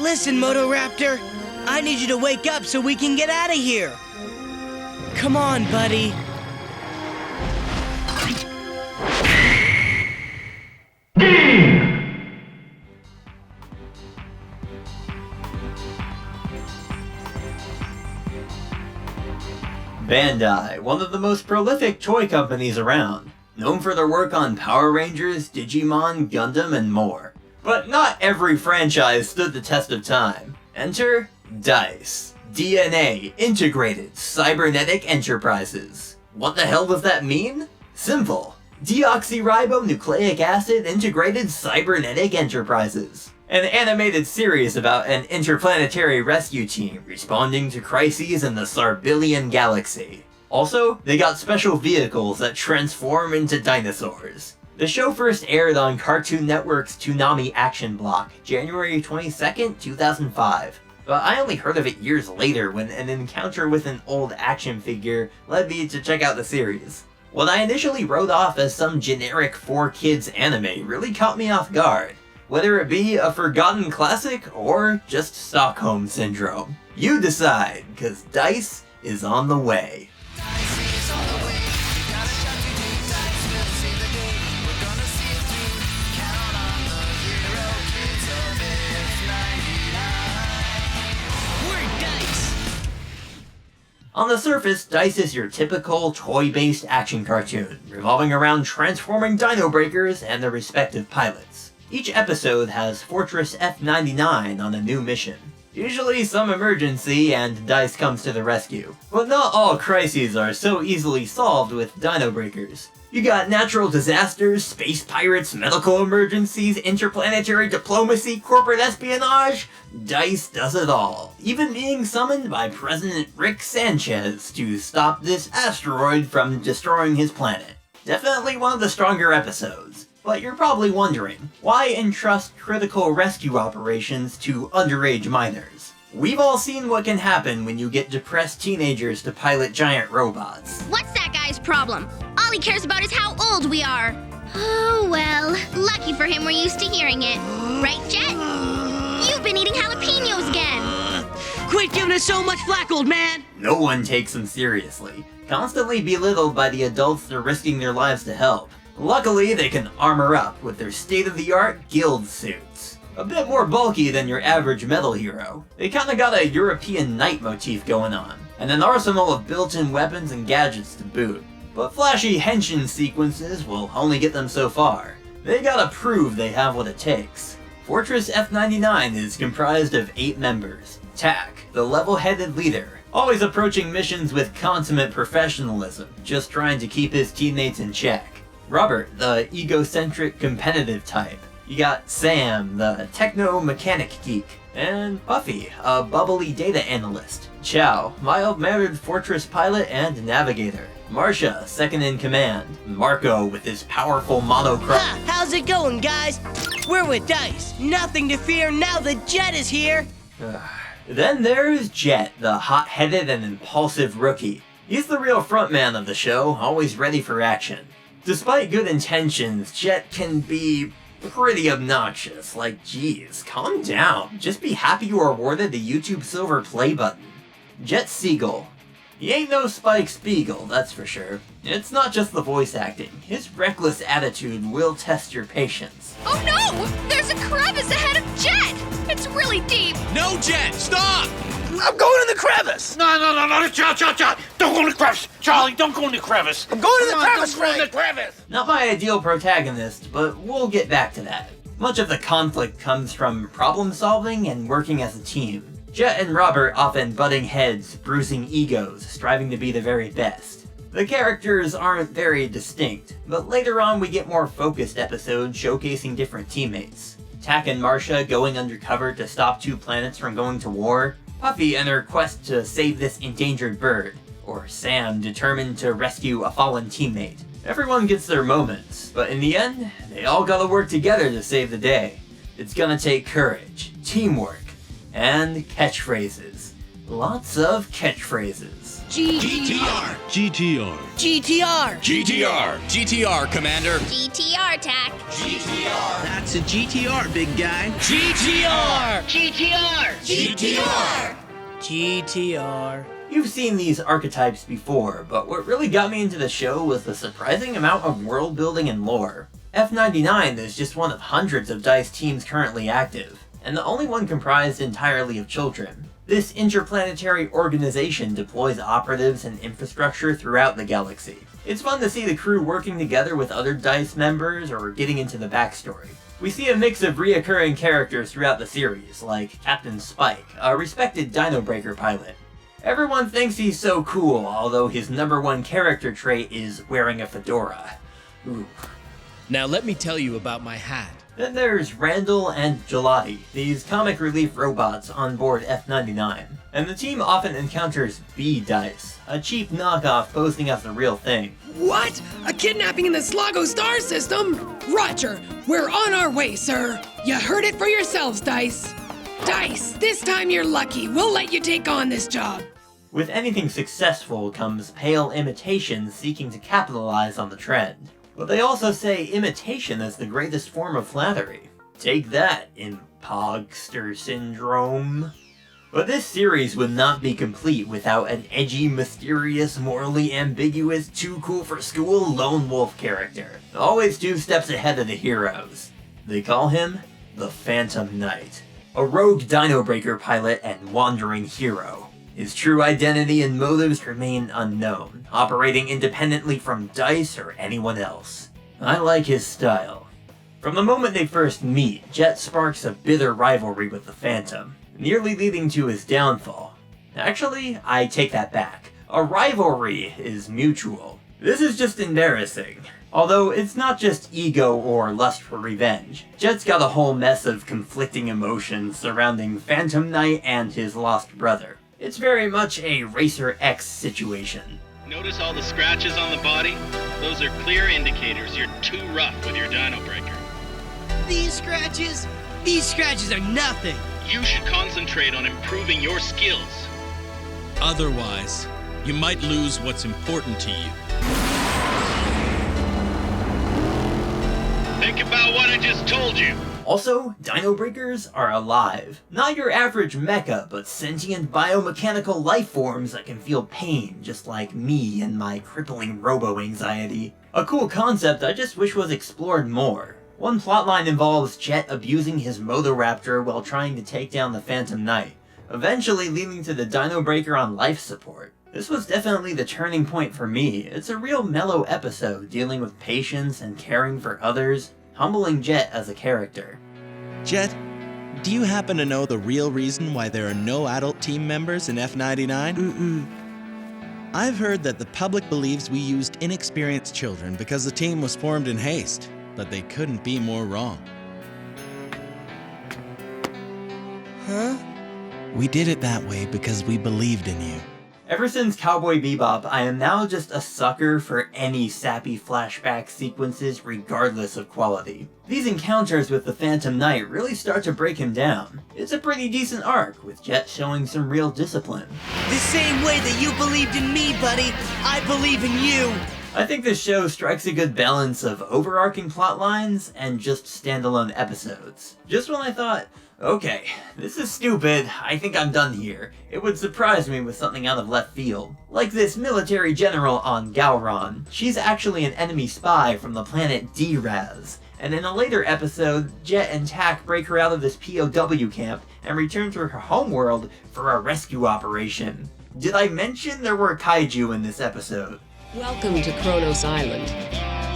Listen, Motoraptor, I need you to wake up so we can get out of here. Come on, buddy. Bandai, one of the most prolific toy companies around, known for their work on Power Rangers, Digimon, Gundam, and more. But not every franchise stood the test of time. Enter D.I.C.E. DNA, Integrated Cybernetic Enterprises. What the hell does that mean? Simple. Deoxyribonucleic acid Integrated Cybernetic Enterprises. An animated series about an interplanetary rescue team responding to crises in the Sarbillion galaxy. Also, they got special vehicles that transform into dinosaurs. The show first aired on Cartoon Network's Toonami Action Block, January 22nd, 2005. But I only heard of it years later when an encounter with an old action figure led me to check out the series. What I initially wrote off as some generic 4Kids anime really caught me off guard. Whether it be a forgotten classic or just Stockholm Syndrome. You decide, cause D.I.C.E. is on the way. On the surface, D.I.C.E. is your typical toy-based action cartoon, revolving around transforming Dino Breakers and their respective pilots. Each episode has Fortress F-99 on a new mission. Usually some emergency and D.I.C.E. comes to the rescue. But not all crises are so easily solved with Dino Breakers. You got natural disasters, space pirates, medical emergencies, interplanetary diplomacy, corporate espionage. D.I.C.E. does it all, even being summoned by President Rick Sanchez to stop this asteroid from destroying his planet. Definitely one of the stronger episodes. But you're probably wondering, why entrust critical rescue operations to underage minors? We've all seen what can happen when you get depressed teenagers to pilot giant robots. What's that guy's problem? All he cares about is how old we are. Oh, well, lucky for him we're used to hearing it. Right, Jet? You've been eating jalapenos again. Quit giving us so much flack, old man. No one takes them seriously, constantly belittled by the adults they're risking their lives to help. Luckily, they can armor up with their state-of-the-art gild suits. A bit more bulky than your average metal hero. They kinda got a European knight motif going on, and an arsenal of built-in weapons and gadgets to boot. But flashy henshin sequences will only get them so far. They gotta prove they have what it takes. Fortress F-99 is comprised of 8 members. Tak, the level-headed leader, always approaching missions with consummate professionalism, just trying to keep his teammates in check. Robert, the egocentric competitive type. You got Sam, the techno-mechanic geek. And Buffy, a bubbly data analyst. Chow, mild-mannered fortress pilot and navigator. Marcia, second in command. Marco with his powerful monochrome. Ha! How's it going, guys? We're with D.I.C.E. Nothing to fear now that Jet is here. Then there's Jet, the hot-headed and impulsive rookie. He's the real frontman of the show, always ready for action. Despite good intentions, Jet can be pretty obnoxious. Like, geez, calm down. Just be happy you are awarded the YouTube Silver Play button. Jet Siegel. He ain't no Spike Spiegel, that's for sure. It's not just the voice acting. His reckless attitude will test your patience. Oh no! There's a crevice ahead of Jet! It's really deep! No, Jet! Stop! I'm going in the crevice! No, Charlie! Don't go in the crevice! Charlie, don't go in the crevice! I'm going in the crevice, Don't go in Frank! the crevice! Not my ideal protagonist, but we'll get back to that. Much of the conflict comes from problem solving and working as a team. Jet and Robert often butting heads, bruising egos, striving to be the very best. The characters aren't very distinct, but later on we get more focused episodes showcasing different teammates. Tak and Marcia going undercover to stop 2 planets from going to war, Puffy and her quest to save this endangered bird, or Sam determined to rescue a fallen teammate. Everyone gets their moments, but in the end, they all gotta work together to save the day. It's gonna take courage, teamwork, and catchphrases. Lots of catchphrases. GTR! GTR! GTR! GTR! GTR, Commander! GTR, TAC. That's a GTR, big guy. GTR! GTR! GTR. You've seen these archetypes before, but what really got me into the show was the surprising amount of world building and lore. F99 is just one of hundreds of D.I.C.E teams currently active, and the only one comprised entirely of children. This interplanetary organization deploys operatives and infrastructure throughout the galaxy. It's fun to see the crew working together with other D.I.C.E members or getting into the backstory. We see a mix of reoccurring characters throughout the series, like Captain Spike, a respected Dino Breaker pilot. Everyone thinks he's so cool, although his #1 character trait is wearing a fedora. Ooh. Now let me tell you about my hat. Then there's Randall and Gelati, these comic relief robots on board F99. And the team often encounters B-Dice, a cheap knockoff posing as the real thing. What? A kidnapping in the Slago star system? Roger, we're on our way, sir. You heard it for yourselves, D.I.C.E. D.I.C.E, this time you're lucky. We'll let you take on this job. With anything successful comes pale imitations seeking to capitalize on the trend. But they also say imitation is the greatest form of flattery. Take that, imposter syndrome. But this series would not be complete without an edgy, mysterious, morally ambiguous, too cool for school lone wolf character. Always 2 steps ahead of the heroes. They call him the Phantom Knight. A rogue Dino Breaker pilot and wandering hero. His true identity and motives remain unknown, operating independently from D.I.C.E or anyone else. I like his style. From the moment they first meet, Jet sparks a bitter rivalry with the Phantom, nearly leading to his downfall. Actually, I take that back. A rivalry is mutual. This is just embarrassing. Although it's not just ego or lust for revenge. Jet's got a whole mess of conflicting emotions surrounding Phantom Knight and his lost brother. It's very much a Racer X situation. Notice all the scratches on the body? Those are clear indicators you're too rough with your Dino Breaker. These scratches are nothing. You should concentrate on improving your skills. Otherwise, you might lose what's important to you. Think about what I just told you. Also, Dino Breakers are alive. Not your average mecha, but sentient biomechanical life forms that can feel pain, just like me and my crippling robo-anxiety. A cool concept I just wish was explored more. One plotline involves Jet abusing his Motoraptor while trying to take down the Phantom Knight, eventually leading to the Dino Breaker on life support. This was definitely the turning point for me. It's a real mellow episode dealing with patience and caring for others, humbling Jet as a character. Jet, do you happen to know the real reason why there are no adult team members in F99? I've heard that the public believes we used inexperienced children because the team was formed in haste, but they couldn't be more wrong. Huh? We did it that way because we believed in you. Ever since Cowboy Bebop, I am now just a sucker for any sappy flashback sequences regardless of quality. These encounters with the Phantom Knight really start to break him down. It's a pretty decent arc, with Jet showing some real discipline. The same way that you believed in me, buddy, I believe in you. I think this show strikes a good balance of overarching plot lines and just standalone episodes. Just when I thought, okay, this is stupid, I think I'm done here, it would surprise me with something out of left field. Like this military general on Gowron. She's actually an enemy spy from the planet D.I.C.E, and in a later episode, Jet and TAC break her out of this POW camp and return to her homeworld for a rescue operation. Did I mention there were kaiju in this episode? Welcome to Kronos Island.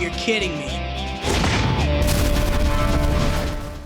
You're kidding me.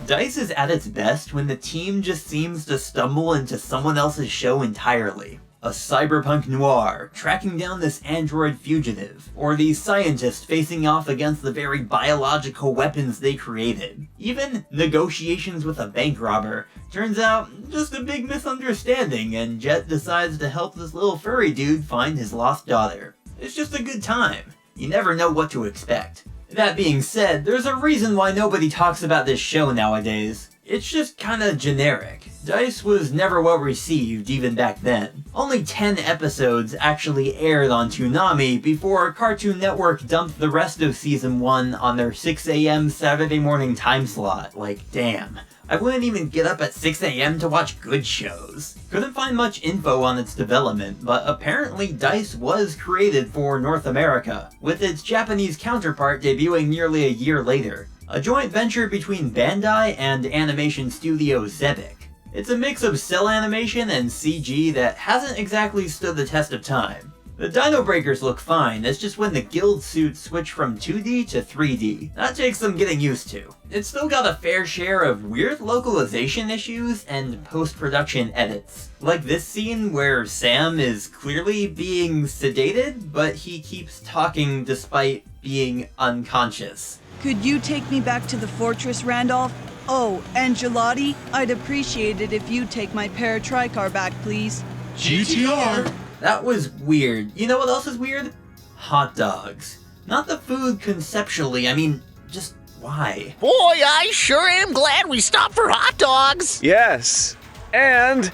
D.I.C.E is at its best when the team just seems to stumble into someone else's show entirely. A cyberpunk noir, tracking down this android fugitive, or these scientists facing off against the very biological weapons they created. Even negotiations with a bank robber turns out just a big misunderstanding, and Jet decides to help this little furry dude find his lost daughter. It's just a good time. You never know what to expect. That being said, there's a reason why nobody talks about this show nowadays. It's just kinda generic. D.I.C.E was never well received even back then. Only 10 episodes actually aired on Toonami before Cartoon Network dumped the rest of Season 1 on their 6 a.m. Saturday morning time slot. Like, damn. I wouldn't even get up at 6 a.m. to watch good shows. Couldn't find much info on its development, but apparently D.I.C.E was created for North America, with its Japanese counterpart debuting nearly a year later. A joint venture between Bandai and animation studio Zebic. It's a mix of cell animation and CG that hasn't exactly stood the test of time. The Dino Breakers look fine, it's just when the Guild suits switch from 2D to 3D. That takes some getting used to. It's still got a fair share of weird localization issues and post-production edits. Like this scene where Sam is clearly being sedated, but he keeps talking despite being unconscious. Could you take me back to the fortress, Randolph? Oh, and Gelati, I'd appreciate it if you'd take my paratricar back, please. GTR! That was weird. You know what else is weird? Hot dogs. Not the food conceptually, I mean, just why? Boy, I sure am glad we stopped for hot dogs. Yes, and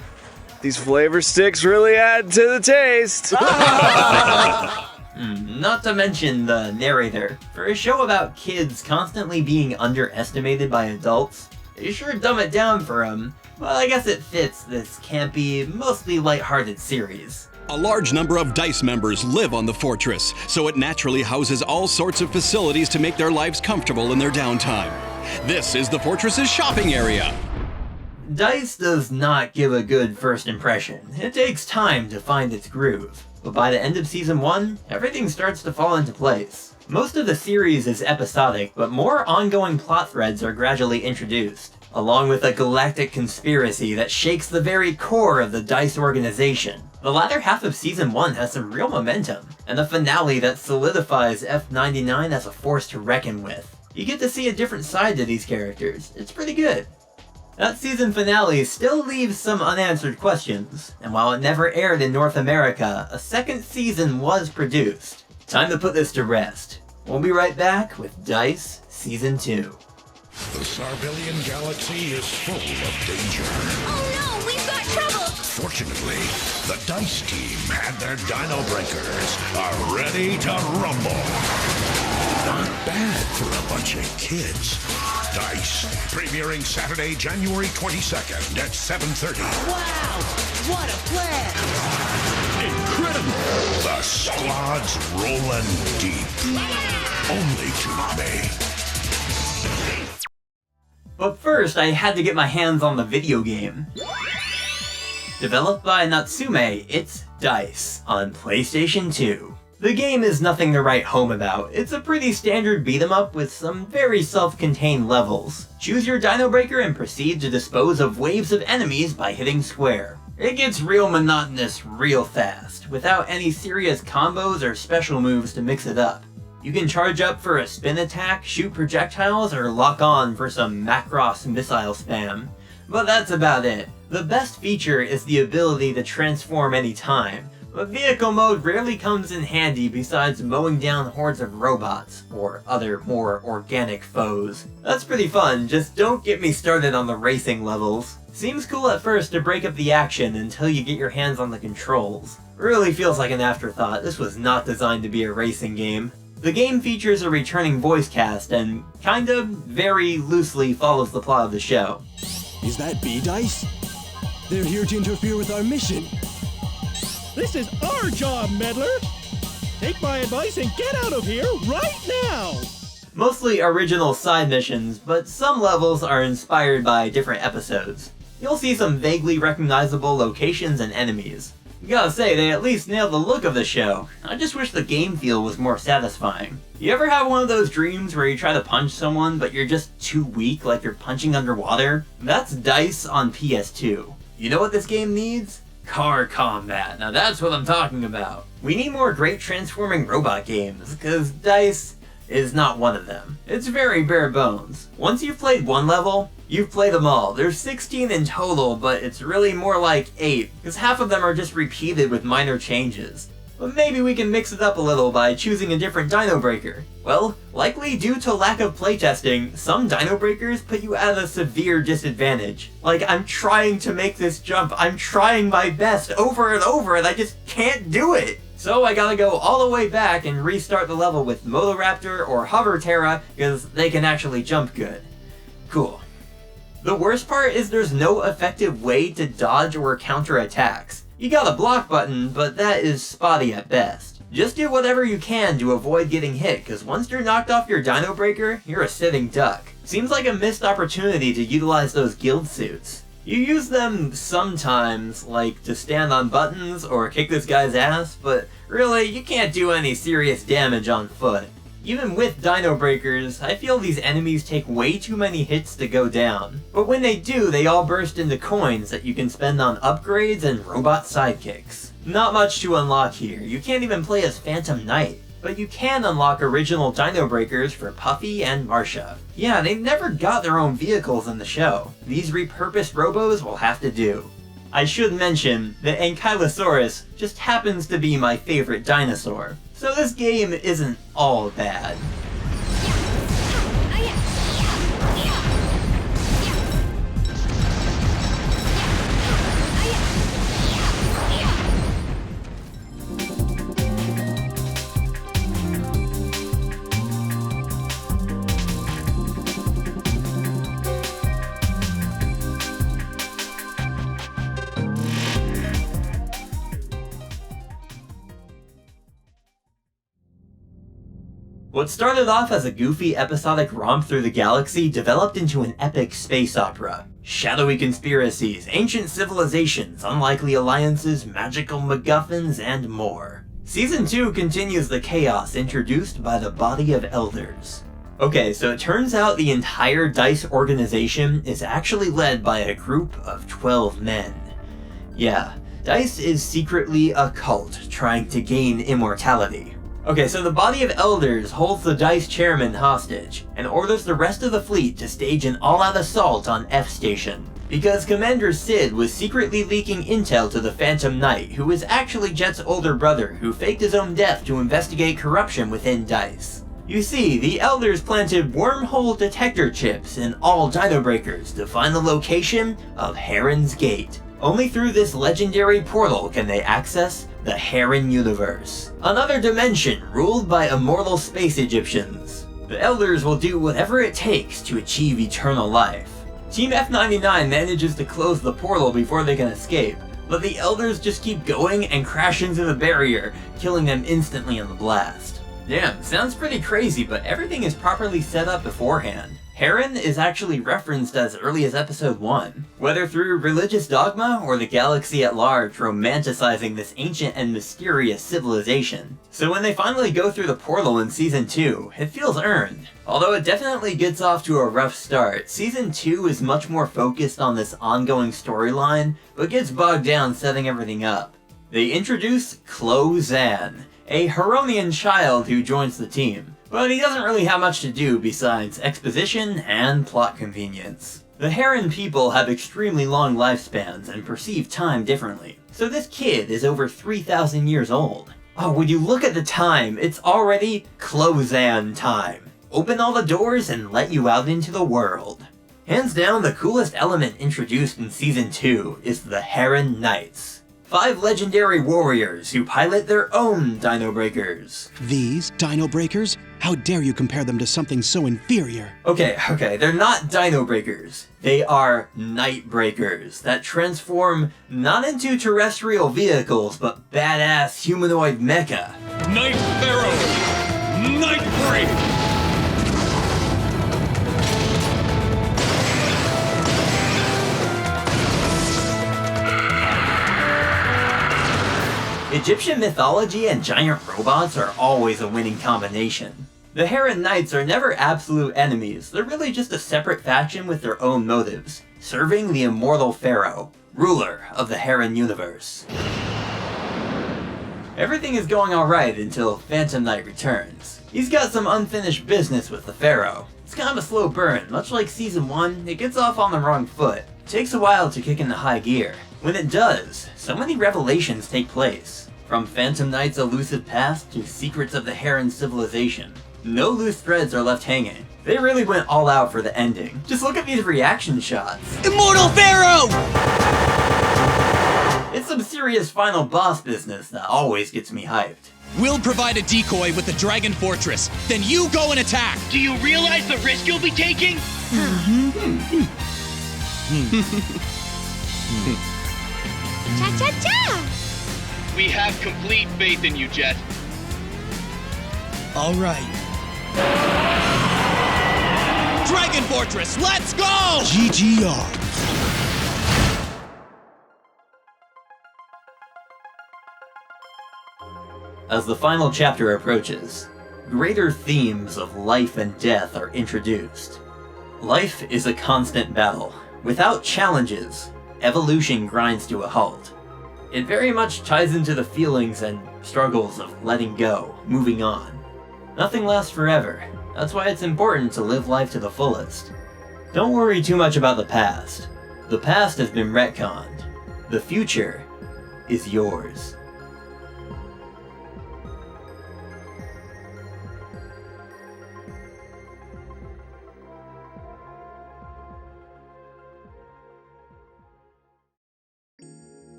these flavor sticks really add to the taste. Not to mention the narrator. For a show about kids constantly being underestimated by adults, they sure dumb it down for them. Well, I guess it fits this campy, mostly lighthearted series. A large number of D.I.C.E members live on the fortress, so it naturally houses all sorts of facilities to make their lives comfortable in their downtime. This is the fortress's shopping area. D.I.C.E does not give a good first impression. It takes time to find its groove. But by the end of Season 1, everything starts to fall into place. Most of the series is episodic, but more ongoing plot threads are gradually introduced, along with a galactic conspiracy that shakes the very core of the D.I.C.E organization. The latter half of Season 1 has some real momentum, and a finale that solidifies F99 as a force to reckon with. You get to see a different side to these characters. It's pretty good. That season finale still leaves some unanswered questions, and while it never aired in North America, a second season was produced. Time to put this to rest. We'll be right back with D.I.C.E Season 2. The Sarbillion galaxy is full of danger. Oh no, we've got trouble! Fortunately, the D.I.C.E team and their Dino Breakers are ready to rumble. Not bad for a bunch of kids. D.I.C.E, premiering Saturday, January 22nd at 7:30. Wow! What a plan! Incredible! The squad's rolling deep. Only Toonami. But first, I had to get my hands on the video game. Developed by Natsume, it's D.I.C.E on PlayStation 2. The game is nothing to write home about. It's a pretty standard beat-em-up with some very self-contained levels. Choose your Dino Breaker and proceed to dispose of waves of enemies by hitting square. It gets real monotonous real fast, without any serious combos or special moves to mix it up. You can charge up for a spin attack, shoot projectiles, or lock on for some Macross missile spam. But that's about it. The best feature is the ability to transform anytime, but vehicle mode rarely comes in handy besides mowing down hordes of robots, or other more organic foes. That's pretty fun, just don't get me started on the racing levels. Seems cool at first to break up the action until you get your hands on the controls. Really feels like an afterthought, this was not designed to be a racing game. The game features a returning voice cast and kind of very loosely follows the plot of the show. Is that B-Dice? They're here to interfere with our mission. This is our job, meddler! Take my advice and get out of here right now! Mostly original side missions, but some levels are inspired by different episodes. You'll see some vaguely recognizable locations and enemies. You gotta say, they at least nailed the look of the show. I just wish the game feel was more satisfying. You ever have one of those dreams where you try to punch someone but you're just too weak, like you're punching underwater? That's D.I.C.E on PS2. You know what this game needs? Car combat. Now that's what I'm talking about. We need more great transforming robot games, because D.I.C.E is not one of them. It's very bare bones. Once you've played one level, you've played them all. There's 16 in total, but it's really more like 8, because half of them are just repeated with minor changes. but maybe we can mix it up a little by choosing a different Dino Breaker. Well, likely due to lack of playtesting, some Dino Breakers put you at a severe disadvantage. Like, I'm trying to make this jump, I'm trying my best over and over, and I just can't do it! So I gotta go all the way back and restart the level with Motoraptor or Hover Terra, because they can actually jump good. Cool. The worst part is there's no effective way to dodge or counter attacks. You got a block button, but that is spotty at best. Just do whatever you can to avoid getting hit, cause once you're knocked off your Dino Breaker, you're a sitting duck. Seems like a missed opportunity to utilize those guild suits. You use them sometimes, like to stand on buttons or kick this guy's ass, but really, you can't do any serious damage on foot. Even with Dino Breakers, I feel these enemies take way too many hits to go down. But when they do, they all burst into coins that you can spend on upgrades and robot sidekicks. Not much to unlock here, you can't even play as Phantom Knight. But you can unlock original Dino Breakers for Puffy and Marsha. Yeah, they never got their own vehicles in the show. These repurposed robos will have to do. I should mention that Ankylosaurus just happens to be my favorite dinosaur. So this game isn't all bad. What started off as a goofy episodic romp through the galaxy developed into an epic space opera. Shadowy conspiracies, ancient civilizations, unlikely alliances, magical MacGuffins, and more. Season 2 continues the chaos introduced by the body of elders. Okay, so it turns out the entire D.I.C.E organization is actually led by a group of 12 men. Yeah, D.I.C.E is secretly a cult trying to gain immortality. Okay, so the body of elders holds the D.I.C.E chairman hostage, and orders the rest of the fleet to stage an all-out assault on F Station. Because Commander Sid was secretly leaking intel to the Phantom Knight, who is actually Jet's older brother, who faked his own death to investigate corruption within D.I.C.E. You see, the elders planted wormhole detector chips in all Dino Breakers to find the location of Heron's Gate. Only through this legendary portal can they access the Heron universe, another dimension ruled by immortal space Egyptians. The elders will do whatever it takes to achieve eternal life. Team F99 manages to close the portal before they can escape, but the elders just keep going and crash into the barrier, killing them instantly in the blast. Damn, sounds pretty crazy, but everything is properly set up beforehand. Heron is actually referenced as early as episode 1, whether through religious dogma or the galaxy at large romanticizing this ancient and mysterious civilization. So when they finally go through the portal in Season 2, it feels earned. Although it definitely gets off to a rough start, Season 2 is much more focused on this ongoing storyline, but gets bogged down setting everything up. They introduce Klo Zan, a Heronian child who joins the team. But he doesn't really have much to do besides exposition and plot convenience. The Heron people have extremely long lifespans and perceive time differently, so this kid is over 3,000 years old. Oh, would you look at the time, it's already Klo Zan time. Open all the doors and let you out into the world. Hands down, the coolest element introduced in Season 2 is the Heron Knights. 5 legendary warriors who pilot their own Dino Breakers. These Dino Breakers? How dare you compare them to something so inferior? Okay, they're not Dino Breakers. They are Night Breakers that transform not into terrestrial vehicles, but badass humanoid mecha. Night Pharaoh! Night Break! Egyptian mythology and giant robots are always a winning combination. The Heron Knights are never absolute enemies, they're really just a separate faction with their own motives, serving the immortal Pharaoh, ruler of the Heron universe. Everything is going alright until Phantom Knight returns. He's got some unfinished business with the Pharaoh. It's kind of a slow burn, much like Season 1, it gets off on the wrong foot. It takes a while to kick into high gear. When it does, so many revelations take place. From Phantom Knight's elusive past to secrets of the Heron civilization, no loose threads are left hanging. They really went all out for the ending. Just look at these reaction shots. Immortal Pharaoh! It's some serious final boss business that always gets me hyped. We'll provide a decoy with the Dragon Fortress. Then you go and attack. Do you realize the risk you'll be taking? Cha-cha-cha! We have complete faith in you, Jet. All right. Dragon Fortress, let's go! GGR. As the final chapter approaches, greater themes of life and death are introduced. Life is a constant battle. Without challenges, evolution grinds to a halt. It very much ties into the feelings and struggles of letting go, moving on. Nothing lasts forever. That's why it's important to live life to the fullest. Don't worry too much about the past. The past has been retconned. The future is yours.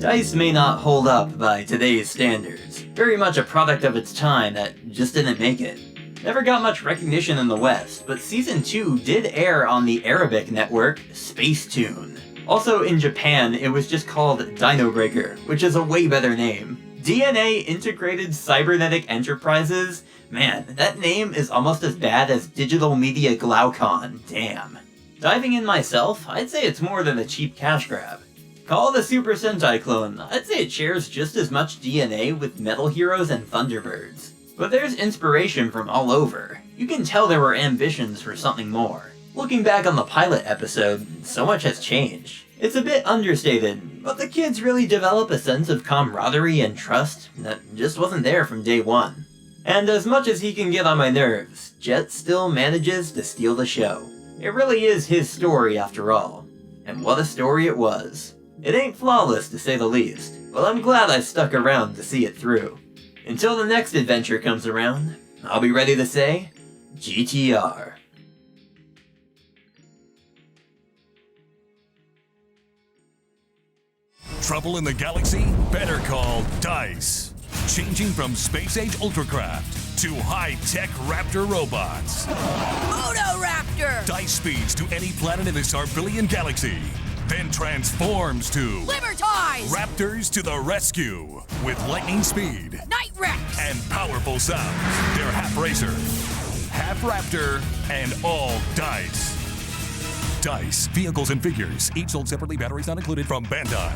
D.I.C.E may not hold up by today's standards. Very much a product of its time that just didn't make it. Never got much recognition in the West, but Season 2 did air on the Arabic network Spacetoon. Also in Japan, it was just called Dino Breaker, which is a way better name. DNA Integrated Cybernetic Enterprises? Man, that name is almost as bad as digital media GLAUCON, damn. Diving in myself, I'd say it's more than a cheap cash grab. Call it a Super Sentai clone, I'd say it shares just as much DNA with Metal Heroes and Thunderbirds. But there's inspiration from all over. You can tell there were ambitions for something more. Looking back on the pilot episode, so much has changed. It's a bit understated, but the kids really develop a sense of camaraderie and trust that just wasn't there from day one. And as much as he can get on my nerves, Jet still manages to steal the show. It really is his story after all. And what a story it was. It ain't flawless to say the least, but I'm glad I stuck around to see it through. Until the next adventure comes around, I'll be ready to say, GTR. Trouble in the galaxy? Better call D.I.C.E. Changing from space-age ultracraft to high-tech raptor robots. Motoraptor! D.I.C.E speeds to any planet in this Arbillion galaxy, then transforms to Libertize! Raptors to the rescue with lightning speed, Night Rex! and powerful sound. They're half racer, half raptor, and all D.I.C.E. D.I.C.E. Vehicles and figures, each sold separately, batteries not included, from Bandai.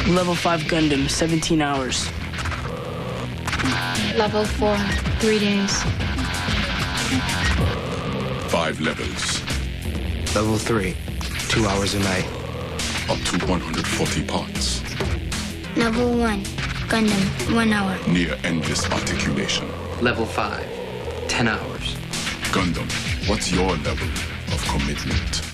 Level 5 Gundam, 17 hours. Level 4, 3 days. 5 levels. Level 3, 2 hours a night. Up to 140 parts. Level 1, Gundam, 1 hour. Near endless articulation. Level 5, 10 hours. Gundam, what's your level of commitment?